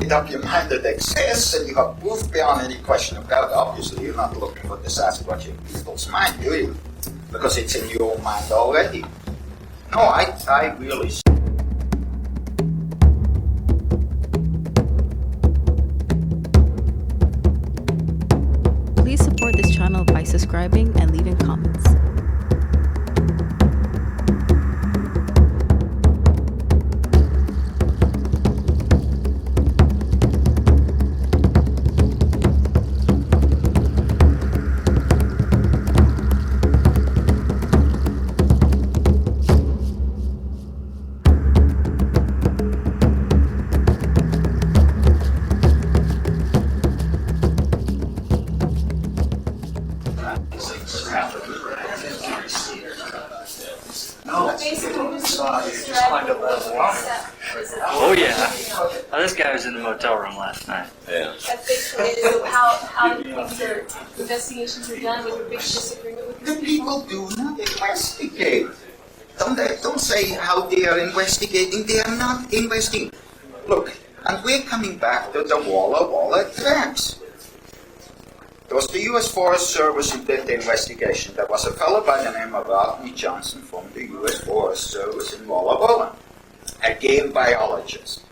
made up your mind that it exists and you have proof beyond any question of doubt, obviously you're not looking for the Sasquatch in people's mind, do you? Because it's in your mind already. No, I really... Please support this channel by subscribing and leaving comments. Oh yeah. Oh, this guy was in the motel room last night. Yeah. So how do you think your investigations are done with a big disagreement with The people do not investigate. Don't say how they are investigating. They are not investigating. Look, and we're coming back to the Walla Walla tracks. It was the U.S. Forest Service who did the investigation. There was a fellow by the name of Rodney Johnson from the U.S. Forest Service in Walla Walla, a game biologist.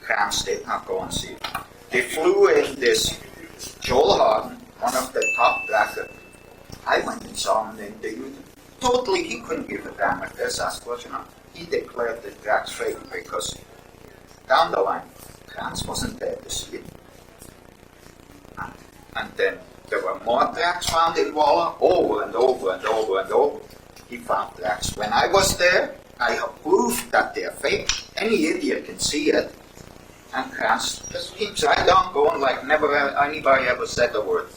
Krantz did not go and see it. They flew in this Joel Harden, one of the top trackers. I went and saw him and interviewed him. Totally, he couldn't give a damn if there's Sasquatch or not. He declared the tracks fake because down the line, Krantz wasn't there to see it. And then there were more tracks found in Walla over and over and over and over. He found tracks. When I was there, I have proof that they're fake. Any idiot can see it. And Krantz just keeps right on going like never anybody ever said a word.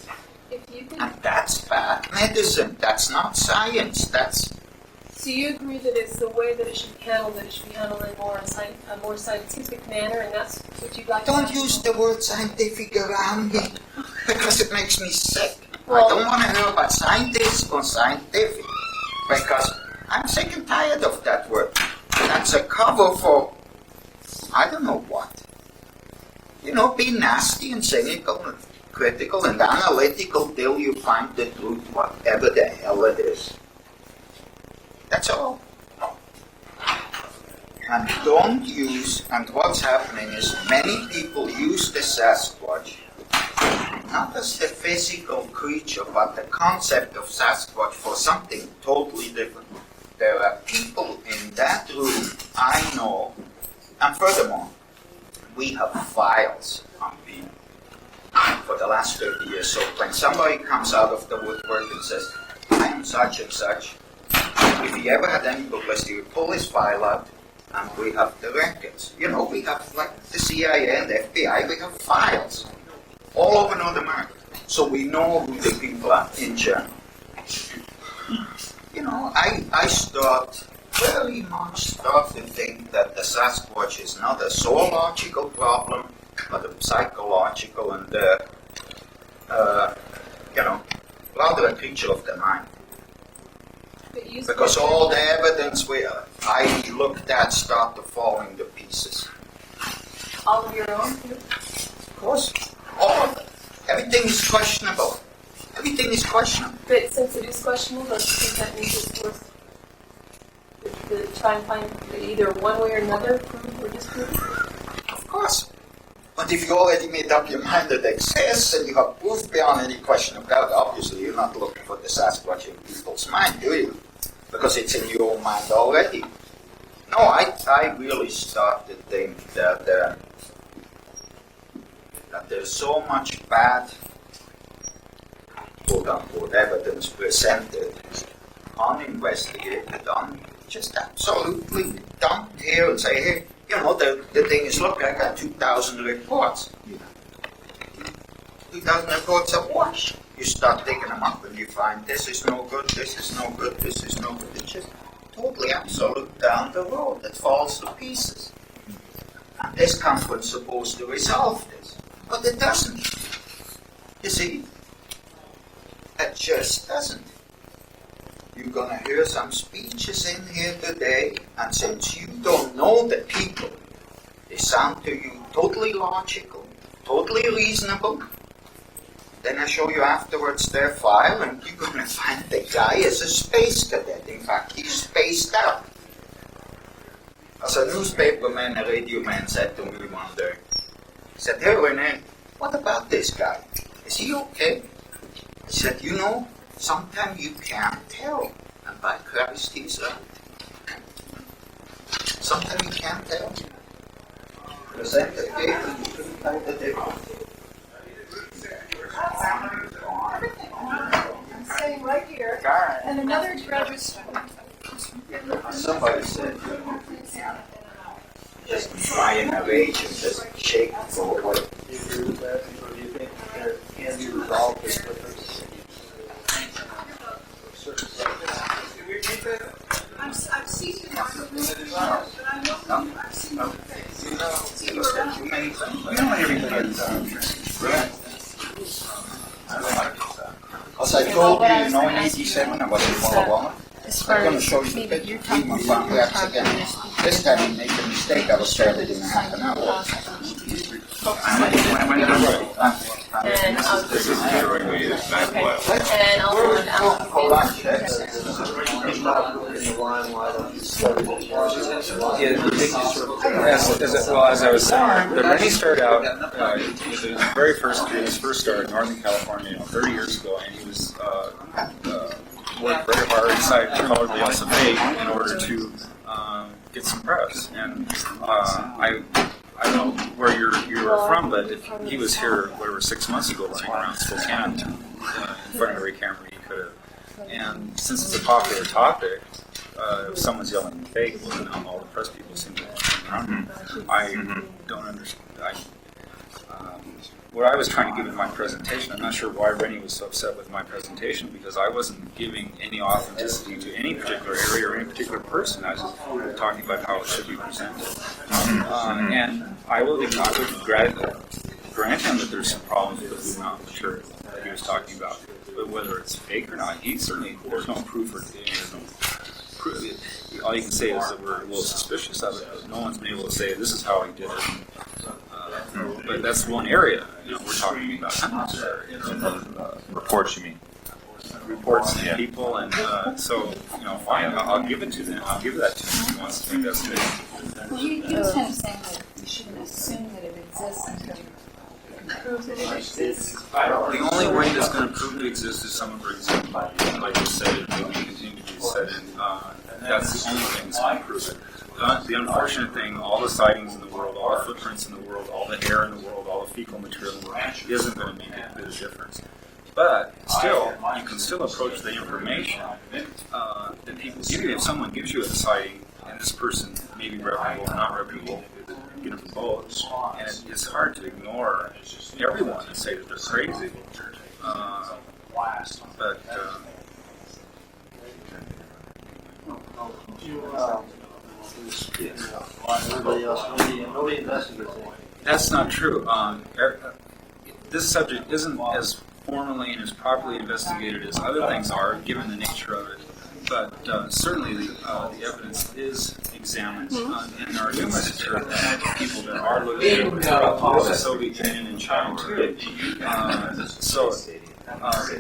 And that's bad medicine. That's not science. That's... So you agree that it's the way that it should be handled, that it should be handled in a more scientific manner, and that's what you'd like to Don't use the word scientific around me, because it makes me sick. Well, I don't want to hear about scientists or scientific, because I'm sick and tired of that word. That's a cover for, I don't know what. You know, be nasty and cynical and critical and analytical till you find the truth, whatever the hell it is. That's all. And don't use, and what's happening is many people use the Sasquatch not as the physical creature, but the concept of Sasquatch for something totally different. There are people in that room I know, and furthermore, we have files on people for the last 30 years. So when somebody comes out of the woodwork and says, I am such and such, if he ever had any publicity, we pull his file out and we have the records. You know, we have like the CIA and the FBI, we have files all over North America. So we know who the people are in general. You know, I very much start to think that the Sasquatch is not a zoological problem, but a psychological and, rather a creature of the mind. Because all the evidence I looked at start to fall into pieces. All of your own? Of course. All of it. Everything is questionable. Everything is questionable. But since it is questionable, don't you think that means it's worth to try and find either one way or another, prove or disprove? Of course. But if you already made up your mind that it exists and you have proof beyond any question of doubt, obviously you're not looking for the Sasquatch in people's mind, do you? Because it's in your mind already. No, I really start to think that there's so much bad, quote-unquote, evidence presented, uninvestigated, just absolutely dumped here and say, hey, you know, the thing is, look, I got 2,000 reports. 2,000 reports of what? You start digging them up and you find this is no good, this is no good, this is no good. It's just totally absolute down the road that falls to pieces. And this conference is supposed to resolve this. But it doesn't. You see, it just doesn't. You're going to hear some speeches in here today, and since you don't know the people, they sound to you totally logical, totally reasonable. Then I show you afterwards their file, and you're going to find the guy is a space cadet. In fact, he's spaced out. As a newspaperman, a radio man said to me one day, he said, "Hey, René, what about this guy? Is he okay?" He said, "You know, sometimes you can't tell." And by Christ, he's right. Sometimes you can't tell. Present the data, you couldn't tell the difference. I'm saying right here, and another graduate student. Somebody said, just try and arrange and just shake forward. Do you agree with that? Or do you think there can be resolved with difference? I've seen you, but I know I've seen your face. You know everything. As I told you, in 87, I was in Walla Walla. I'm going to show you the picture of Pullman from Krantz again. This time I made a mistake. I was there within half an hour. And I'll This is hearing me is back left. and I'll do an As I was saying, but when he started out, his first started in Northern California, 30 years ago, and he was worked very hard inside Chicago SFA in order to get some press. And I don't know where you were from, but if he was here, 6 months ago, running around Spokane in front of every camera he could have. And since it's a popular topic, if someone's yelling fake, well, now all the press people seem to be around him. I don't understand. What I was trying to give in my presentation, I'm not sure why René was so upset with my presentation, because I wasn't giving any authenticity to any particular area or any particular person. I was talking about how it should be presented. And I would grant him that there's some problems with the amount of material that he was talking about. But whether it's fake or not, there's no proof or there's no proof. All you can say is that we're a little suspicious of it, but no one's been able to say this is how he did it. But that's one area. We're talking about hundreds of areas. Reports, you mean? Reports to people, and so fine. I'll give it to them. I'll give that to him if he wants to investigate. Well, he was kind of saying that you shouldn't assume that it exists until you can prove that it exists. The only way that's going to prove it exists is someone brings it, like you said, it will continue to be said, and that's the only thing that's going to prove it. The unfortunate thing, all the sightings in the world, all the footprints in the world, all the hair in the world, all the fecal material in the world isn't going to make a bit of difference. But still, you can still approach the information that people give you. If someone gives you a sighting, and this person may be reputable or not reputable, get them both, and it's hard to ignore everyone and say that they're crazy. Nobody investigates it. That's not true. This subject isn't as formally and as properly investigated as other things are, given the nature of it. But certainly the evidence is examined, and there are numerous people that are looking at the Soviet Union and China too.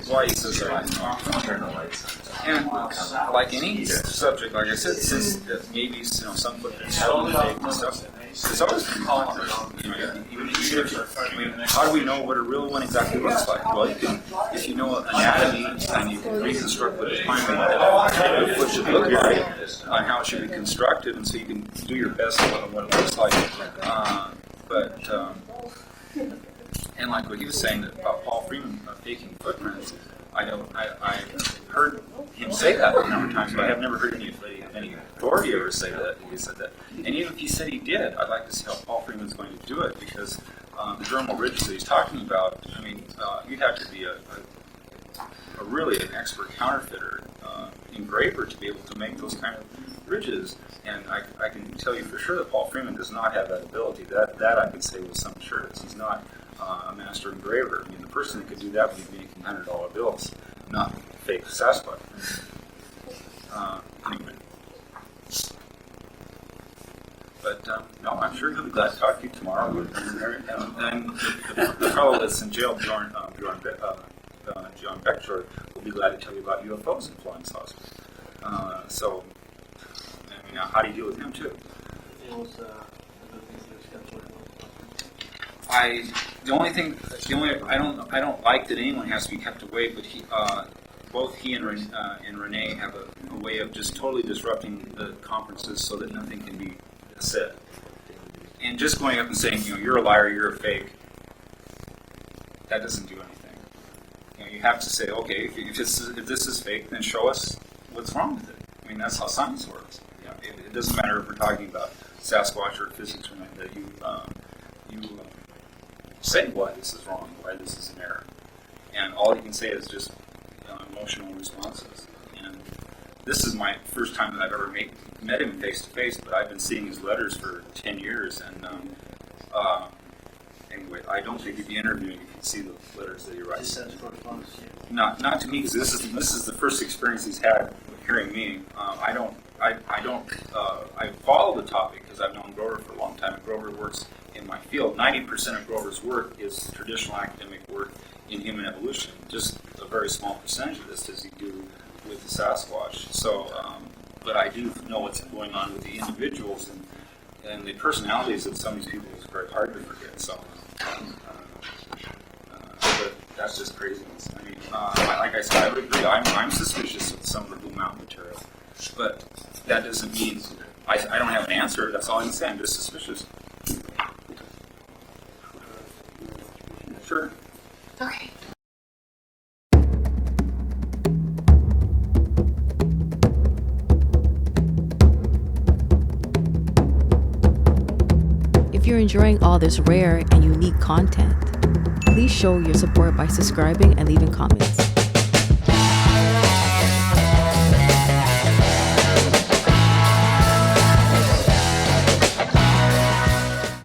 Why he says that. And like any subject, like I said, since maybe some footprints and stuff, it's always been popular. How do we know what a real one exactly looks like? Well, you can, if you know anatomy and you can reconstruct what a foot should look like, on how it should be constructed, and so you can do your best on what it looks like. And like what he was saying about Paul Freeman faking footprints, I heard him say that a number of times, but I have never heard any authority ever say that he said that. And even if he said he did, I'd like to see how Paul Freeman's going to do it, because the dermal ridges that he's talking about, you'd have to be a really an expert counterfeiter, engraver to be able to make those kind of ridges. And I can tell you for sure that Paul Freeman does not have that ability. That I could say with some assurance. He's not a master engraver. The person that could do that would be making $100 bills, not fake Sasquatch. Anyway. But no, I'm sure he'll be glad to talk to you tomorrow. And the fellow that's in jail, John Beckshore, will be glad to tell you about UFOs and flying saucers. So, I mean, how do you deal with him too? I don't like that anyone has to be kept away, but both he and René have a way of just totally disrupting the conferences so that nothing can be said. And just going up and saying, you're a liar, you're a fake, that doesn't do anything. You have to say, okay, if this is fake, then show us what's wrong with it. I mean, that's how science works. It doesn't matter if we're talking about Sasquatch or physics or anything, that you say why this is wrong, why this is an error. And all you can say is just emotional responses. And this is my first time that I've ever met him face to face, but I've been seeing his letters for 10 years. And anyway, I don't think he'd be interviewing. You can see the letters that he writes. Not to me, because this is the first experience he's had with hearing me. I follow the topic because I've known Grover for a long time. Grover works in my field. 90% of Grover's work is traditional academic work in human evolution. Just a very small percentage of this does he do with the Sasquatch. So, but I do know what's going on with the individuals and the personalities of some of these people is very hard to forget. So, but that's just craziness. I mean, like I said, I would agree. I'm suspicious of some of the Blue Mountain material, but that doesn't mean I don't have an answer. That's all I can say. I'm just suspicious. Sure. Okay. If you're enjoying all this rare and unique content, please show your support by subscribing and leaving comments.